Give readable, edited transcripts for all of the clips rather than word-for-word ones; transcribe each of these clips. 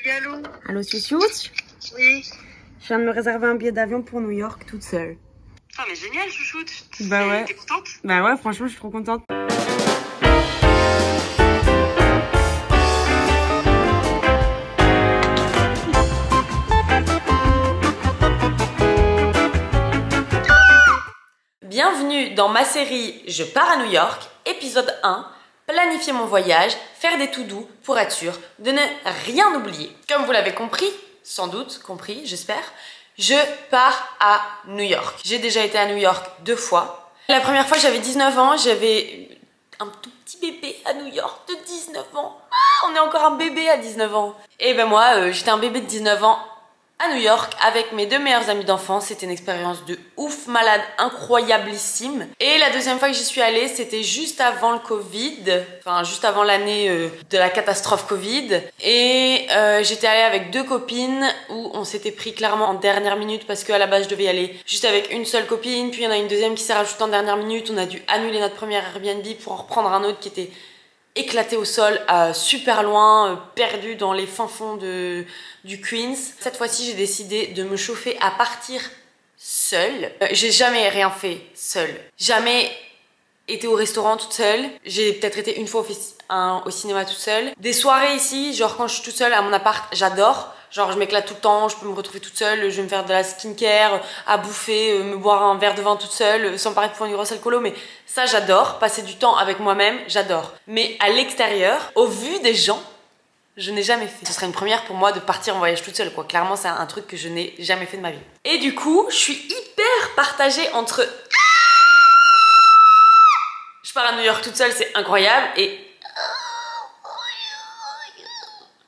Oui, allô? Allô, chouchoute? Oui. Je viens de me réserver un billet d'avion pour New York toute seule. Ah, mais génial, chouchoute. Bah ouais. T'es contente? Bah ouais, franchement, je suis trop contente. Bienvenue dans ma série Je pars à New York, épisode 1. Planifier mon voyage, faire des to-do pour être sûr de ne rien oublier. Comme vous l'avez compris, sans doute compris, j'espère, je pars à New York. J'ai déjà été à New York 2 fois. La première fois, j'avais 19 ans, j'avais un tout petit bébé à New York de 19 ans. Ah, on est encore un bébé à 19 ans. Et ben moi, j'étais un bébé de 19 ans à New York avec mes 2 meilleurs amis d'enfance. C'était une expérience de ouf, malade, incroyablissime. Et la deuxième fois que j'y suis allée, c'était juste avant le Covid, enfin juste avant l'année de la catastrophe Covid. Et j'étais allée avec 2 copines où on s'était pris clairement en dernière minute parce qu'à la base je devais y aller juste avec une seule copine. Puis il y en a une deuxième qui s'est rajoutée en dernière minute. On a dû annuler notre première Airbnb pour en reprendre un autre qui était éclaté au sol, super loin, perdu dans les fins fonds du Queens. Cette fois-ci, j'ai décidé de me chauffer à partir seule. J'ai jamais rien fait seule. Jamais été au restaurant toute seule. J'ai peut-être été une fois au cinéma toute seule. Des soirées ici, genre quand je suis toute seule à mon appart, j'adore. Genre je m'éclate tout le temps, je peux me retrouver toute seule, je vais me faire de la skincare, à bouffer, me boire un verre de vin toute seule, sans paraître pour une grosse alcoolo, mais ça j'adore, passer du temps avec moi-même, j'adore. Mais à l'extérieur, au vu des gens, je n'ai jamais fait. Ce serait une première pour moi de partir en voyage toute seule, quoi. Clairement c'est un truc que je n'ai jamais fait de ma vie. Et du coup, je suis hyper partagée entre je pars à New York toute seule, c'est incroyable, et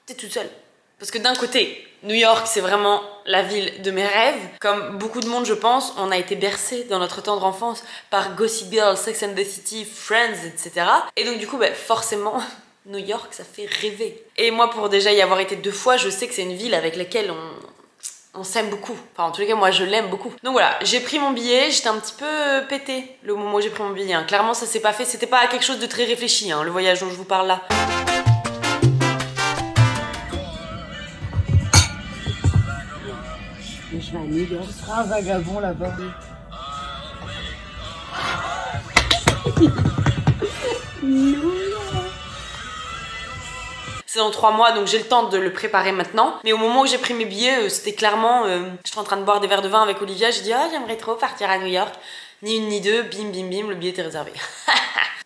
t'es toute seule. Parce que d'un côté, New York, c'est vraiment la ville de mes rêves. Comme beaucoup de monde, je pense, on a été bercé dans notre tendre enfance par Gossip Girl, Sex and the City, Friends, etc. Et donc du coup, forcément, New York, ça fait rêver. Et moi, pour déjà y avoir été 2 fois, je sais que c'est une ville avec laquelle on s'aime beaucoup. Enfin, en tous les cas, moi, je l'aime beaucoup. Donc voilà, j'ai pris mon billet, j'étais un petit peu pétée le moment où j'ai pris mon billet. Clairement, ça s'est pas fait, c'était pas quelque chose de très réfléchi, le voyage dont je vous parle là. Je vais à New York. Ce sera un vagabond là-bas. C'est dans 3 mois, donc j'ai le temps de le préparer maintenant. Mais au moment où j'ai pris mes billets, c'était clairement... j'étais en train de boire des verres de vin avec Olivia, j'ai dit « Ah, j'aimerais trop partir à New York. » Ni une ni deux, bim bim bim, le billet était réservé.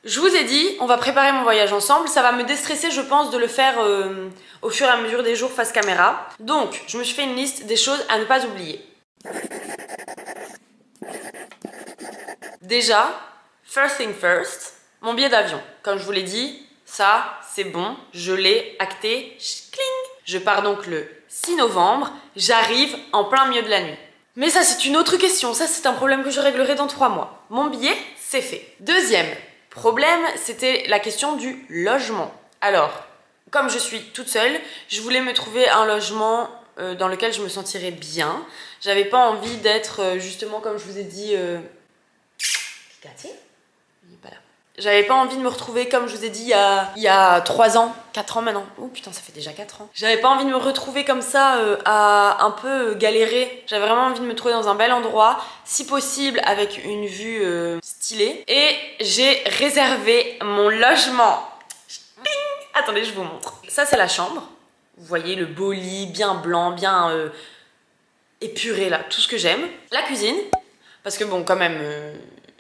Je vous ai dit, on va préparer mon voyage ensemble. Ça va me déstresser, je pense, de le faire au fur et à mesure des jours face caméra. Donc, je me suis fait une liste des choses à ne pas oublier. Déjà, first thing first, mon billet d'avion. Comme je vous l'ai dit, ça, c'est bon, je l'ai acté. Cling. Je pars donc le 6 novembre, j'arrive en plein milieu de la nuit. Mais ça, c'est une autre question. Ça, c'est un problème que je réglerai dans 3 mois. Mon billet, c'est fait. Deuxième problème, c'était la question du logement. Alors, comme je suis toute seule, je voulais me trouver un logement dans lequel je me sentirais bien. J'avais pas envie d'être, justement, comme je vous ai dit... Il est pas là. J'avais pas envie de me retrouver, comme je vous ai dit, il y a 3 ans, 4 ans maintenant. Oh putain, ça fait déjà 4 ans. J'avais pas envie de me retrouver comme ça, à un peu galérer. J'avais vraiment envie de me trouver dans un bel endroit, si possible avec une vue stylée. Et j'ai réservé mon logement. Ping. Attendez, je vous montre. Ça, c'est la chambre. Vous voyez le beau lit, bien blanc, bien épuré là, tout ce que j'aime. La cuisine, parce que bon, quand même...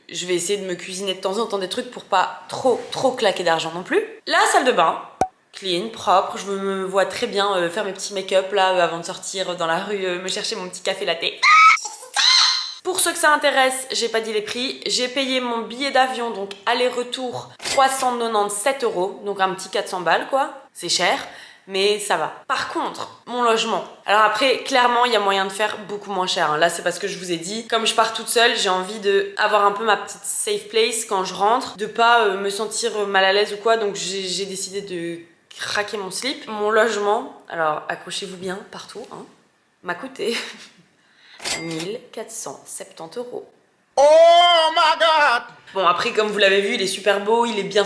je vais essayer de me cuisiner de temps en temps des trucs pour pas trop claquer d'argent non plus. La salle de bain, clean, propre, je me vois très bien faire mes petits make-up là avant de sortir dans la rue, me chercher mon petit café latte. Pour ceux que ça intéresse, j'ai pas dit les prix, j'ai payé mon billet d'avion, donc aller-retour 397 €, donc un petit 400 balles quoi, c'est cher. Mais ça va. Par contre, mon logement. Alors après, clairement, il y a moyen de faire beaucoup moins cher. Là, c'est parce que je vous ai dit, comme je pars toute seule, j'ai envie d'avoir un peu ma petite safe place quand je rentre, de pas me sentir mal à l'aise ou quoi. Donc j'ai décidé de craquer mon slip. Mon logement, alors accrochez-vous bien partout, m'a coûté 1470 €. Oh my god! Bon, après, comme vous l'avez vu, il est super beau, il est bien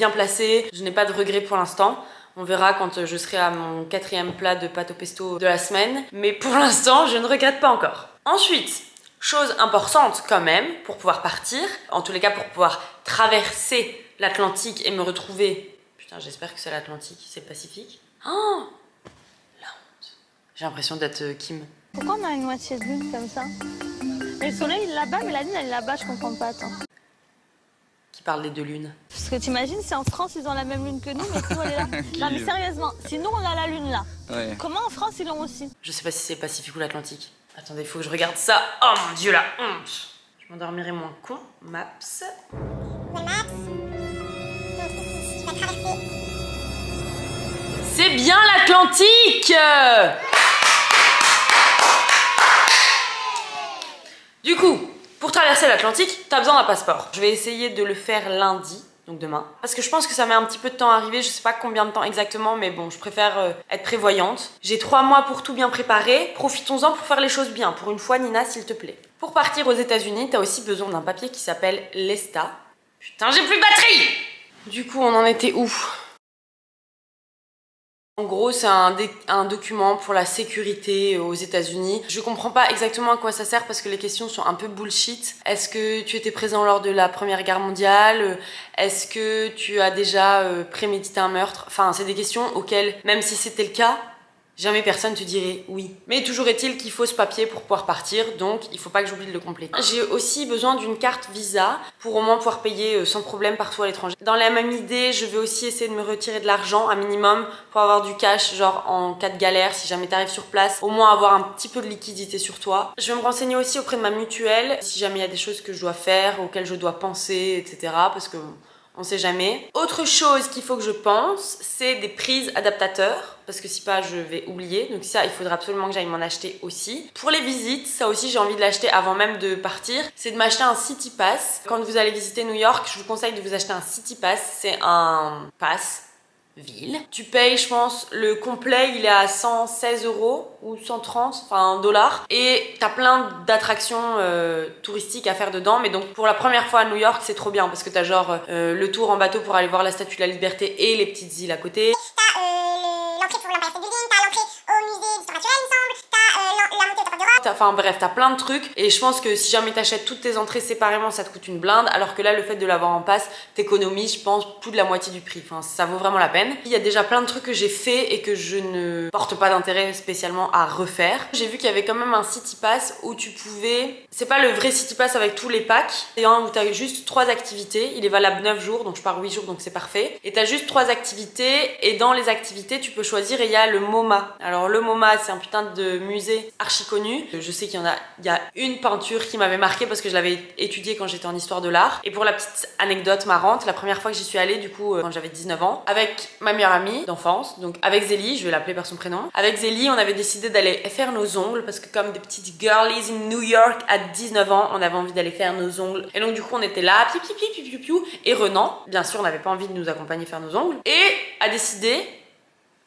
placé. Je n'ai pas de regrets pour l'instant. On verra quand je serai à mon 4e plat de pâte au pesto de la semaine. Mais pour l'instant, je ne regrette pas encore. Ensuite, chose importante quand même, pour pouvoir partir, en tous les cas pour pouvoir traverser l'Atlantique et me retrouver... Putain, j'espère que c'est l'Atlantique, c'est le Pacifique. Oh, la honte. J'ai l'impression d'être Kim. Pourquoi on a une moitié de lune comme ça? Mais le soleil il est là-bas, mais la lune elle est là-bas, je comprends pas, attends. Qui parle des 2 lunes. Parce que t'imagines si en France ils ont la même lune que nous, mais que nous elle est là. Non mais sérieusement, si nous on a la lune là, comment en France ils l'ont aussi? Je sais pas si c'est le Pacifique ou l'Atlantique. Attendez, il faut que je regarde ça. Oh mon dieu, la honte. Je m'endormirai moins con. Maps. C'est bien l'Atlantique. Du coup, pour traverser l'Atlantique, t'as besoin d'un passeport. Je vais essayer de le faire lundi, donc demain. Parce que je pense que ça met un petit peu de temps à arriver, je sais pas combien de temps exactement, mais bon, je préfère être prévoyante. J'ai 3 mois pour tout bien préparer, profitons-en pour faire les choses bien. Pour une fois, Nina, s'il te plaît. Pour partir aux États-Unis, t'as aussi besoin d'un papier qui s'appelle l'ESTA. Putain, j'ai plus de batterie! Du coup, on en était où? En gros, c'est un document pour la sécurité aux États-Unis. Je comprends pas exactement à quoi ça sert parce que les questions sont un peu bullshit. Est-ce que tu étais présent lors de la Première Guerre mondiale? Est-ce que tu as déjà prémédité un meurtre? Enfin, c'est des questions auxquelles, même si c'était le cas, jamais personne te dirait oui. Mais toujours est-il qu'il faut ce papier pour pouvoir partir, donc il faut pas que j'oublie de le compléter. J'ai aussi besoin d'une carte Visa pour au moins pouvoir payer sans problème partout à l'étranger. Dans la même idée, je vais aussi essayer de me retirer de l'argent, un minimum, pour avoir du cash, genre en cas de galère, si jamais t'arrives sur place, au moins avoir un petit peu de liquidité sur toi. Je vais me renseigner aussi auprès de ma mutuelle, si jamais il y a des choses que je dois faire, auxquelles je dois penser, etc. Parce que on sait jamais. Autre chose qu'il faut que je pense, c'est des prises adaptateurs. Parce que si pas, je vais oublier. Donc ça, il faudra absolument que j'aille m'en acheter aussi. Pour les visites, ça aussi, j'ai envie de l'acheter avant même de partir. C'est de m'acheter un City Pass. Quand vous allez visiter New York, je vous conseille de vous acheter un City Pass. C'est un pass ville. Tu payes, je pense, le complet, il est à 116 € ou 130, enfin $. Et t'as plein d'attractions touristiques à faire dedans. Mais donc, pour la première fois à New York, c'est trop bien parce que t'as genre le tour en bateau pour aller voir la Statue de la Liberté et les petites îles à côté. T'as l'entrée pour l'Empire State Building, t'as l'entrée au musée d'histoire naturelle, il me semble, t'as la montée au Temple d'Europe. Enfin bref, t'as plein de trucs et je pense que si jamais t'achètes toutes tes entrées séparément, ça te coûte une blinde, alors que là, le fait de l'avoir en passe, t'économises, je pense, plus de la moitié du prix. Enfin, ça vaut vraiment la peine. Il y a déjà plein de trucs que j'ai fait et que je ne porte pas d'intérêt spécialement à refaire. J'ai vu qu'il y avait quand même un City Pass où tu pouvais... C'est pas le vrai City Pass avec tous les packs, c'est un où t'as juste 3 activités. Il est valable 9 jours, donc je pars 8 jours, donc c'est parfait. Et t'as juste 3 activités et dans les activités, tu peux choisir et il y a le MoMA. Alors le MoMA, c'est un putain de musée archi connu. Je sais qu'il y a une peinture qui m'avait marqué parce que je l'avais étudiée quand j'étais en histoire de l'art. Et pour la petite anecdote marrante, la première fois que j'y suis allée, du coup, quand j'avais 19 ans, avec ma meilleure amie d'enfance, donc avec Zélie, je vais l'appeler par son prénom. Avec Zélie, on avait décidé d'aller faire nos ongles parce que comme des petites girlies in New York à 19 ans, on avait envie d'aller faire nos ongles. Et donc du coup, on était là, piou piou piou piou piou. Et Renan, bien sûr, n'avait pas envie de nous accompagner faire nos ongles et a décidé,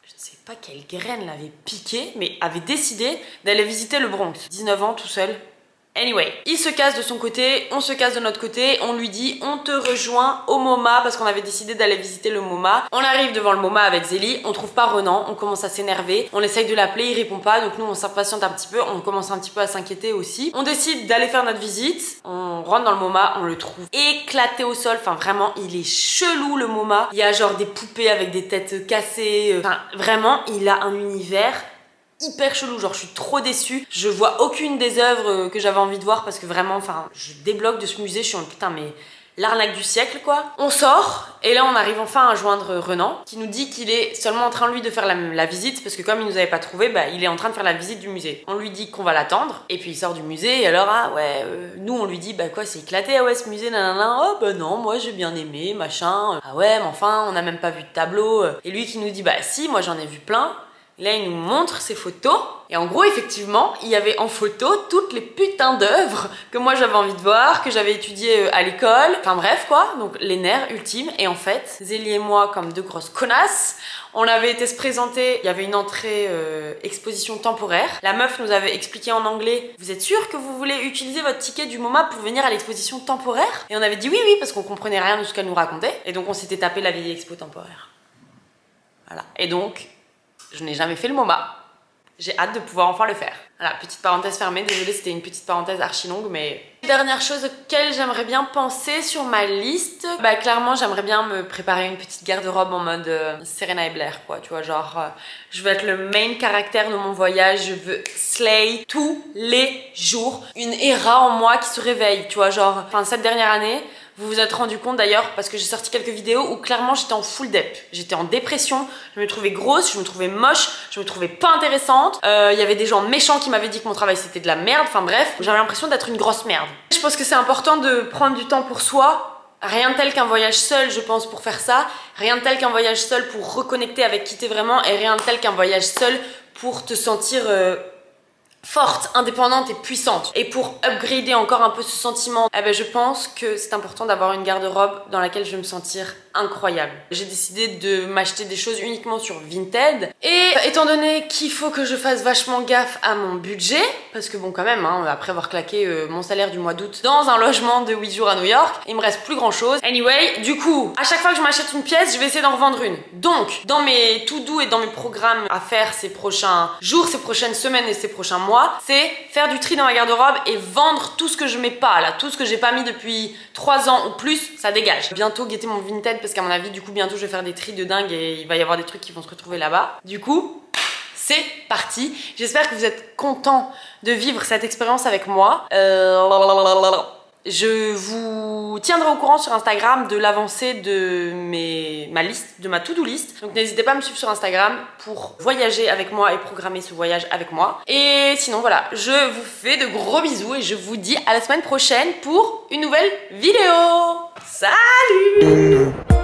je sais pas quelle graine l'avait piqué, mais avait décidé d'aller visiter le Bronx. 19 ans tout seul. Anyway, il se casse de son côté, on se casse de notre côté, on lui dit on te rejoint au MoMA parce qu'on avait décidé d'aller visiter le MoMA. On arrive devant le MoMA avec Zélie, on trouve pas Renan, on commence à s'énerver, on essaye de l'appeler, il répond pas, donc nous on s'impatiente un petit peu, on commence un petit peu à s'inquiéter aussi. On décide d'aller faire notre visite, on rentre dans le MoMA, on le trouve éclaté au sol, enfin vraiment il est chelou le MoMA. Il y a genre des poupées avec des têtes cassées, enfin vraiment il a un univers hyper chelou, genre je suis trop déçue. Je vois aucune des œuvres que j'avais envie de voir parce que vraiment, enfin, je débloque de ce musée, je suis en putain mais l'arnaque du siècle quoi. On sort et là on arrive enfin à joindre Renan qui nous dit qu'il est seulement en train lui de faire la visite parce que comme il nous avait pas trouvé, bah il est en train de faire la visite du musée. On lui dit qu'on va l'attendre et puis il sort du musée et alors ah ouais, nous on lui dit bah quoi c'est éclaté ah ouais ce musée nanana, oh bah non moi j'ai bien aimé machin, ah ouais mais enfin on a même pas vu de tableau et lui qui nous dit bah si moi j'en ai vu plein. Là, il nous montre ses photos. Et en gros, effectivement, il y avait en photo toutes les putains d'œuvres que moi j'avais envie de voir, que j'avais étudiées à l'école. Enfin bref, quoi. Donc les nerfs ultimes. Et en fait, Zélie et moi, comme deux grosses connasses, on avait été se présenter. Il y avait une entrée exposition temporaire. La meuf nous avait expliqué en anglais: vous êtes sûr que vous voulez utiliser votre ticket du MoMA pour venir à l'exposition temporaire? Et on avait dit oui, oui, parce qu'on comprenait rien de ce qu'elle nous racontait. Et donc on s'était tapé la vieille expo temporaire. Voilà. Et donc, je n'ai jamais fait le MoMA. J'ai hâte de pouvoir enfin le faire. Voilà, petite parenthèse fermée, désolée, c'était une petite parenthèse archi longue, mais... Dernière chose auquel j'aimerais bien penser sur ma liste, bah clairement j'aimerais bien me préparer une petite garde-robe en mode Serena et Blair, quoi, tu vois, genre je veux être le main caractère de mon voyage, je veux slay tous les jours, une Hera en moi qui se réveille, tu vois, genre, enfin cette dernière année, vous vous êtes rendu compte d'ailleurs parce que j'ai sorti quelques vidéos où clairement j'étais en full dep. J'étais en dépression, je me trouvais grosse, je me trouvais moche, je me trouvais pas intéressante. Il y avait des gens méchants qui m'avaient dit que mon travail c'était de la merde, enfin bref, j'avais l'impression d'être une grosse merde. Je pense que c'est important de prendre du temps pour soi. Rien de tel qu'un voyage seul, je pense, pour faire ça. Rien de tel qu'un voyage seul pour reconnecter avec qui t'es vraiment. Et rien de tel qu'un voyage seul pour te sentir... forte, indépendante et puissante. Et pour upgrader encore un peu ce sentiment, eh ben je pense que c'est important d'avoir une garde-robe dans laquelle je vais me sentir incroyable. J'ai décidé de m'acheter des choses uniquement sur Vinted. Et étant donné qu'il faut que je fasse vachement gaffe à mon budget, parce que bon quand même, hein, après avoir claqué mon salaire du mois d'août dans un logement de 8 jours à New York, il me reste plus grand chose. Anyway, du coup, à chaque fois que je m'achète une pièce, je vais essayer d'en revendre une. Donc, dans mes to-do et dans mes programmes à faire ces prochains jours, ces prochaines semaines et ces prochains mois, c'est faire du tri dans ma garde-robe et vendre tout ce que je mets pas là, tout ce que j'ai pas mis depuis 3 ans ou plus, ça dégage. Bientôt guetter mon Vinted parce qu'à mon avis du coup bientôt je vais faire des tris de dingue et il va y avoir des trucs qui vont se retrouver là-bas. Du coup, c'est parti. J'espère que vous êtes contents de vivre cette expérience avec moi. Je vous tiendrai au courant sur Instagram de l'avancée de ma liste, de ma to-do list. Donc n'hésitez pas à me suivre sur Instagram pour voyager avec moi et programmer ce voyage avec moi. Et sinon voilà, je vous fais de gros bisous et je vous dis à la semaine prochaine pour une nouvelle vidéo. Salut!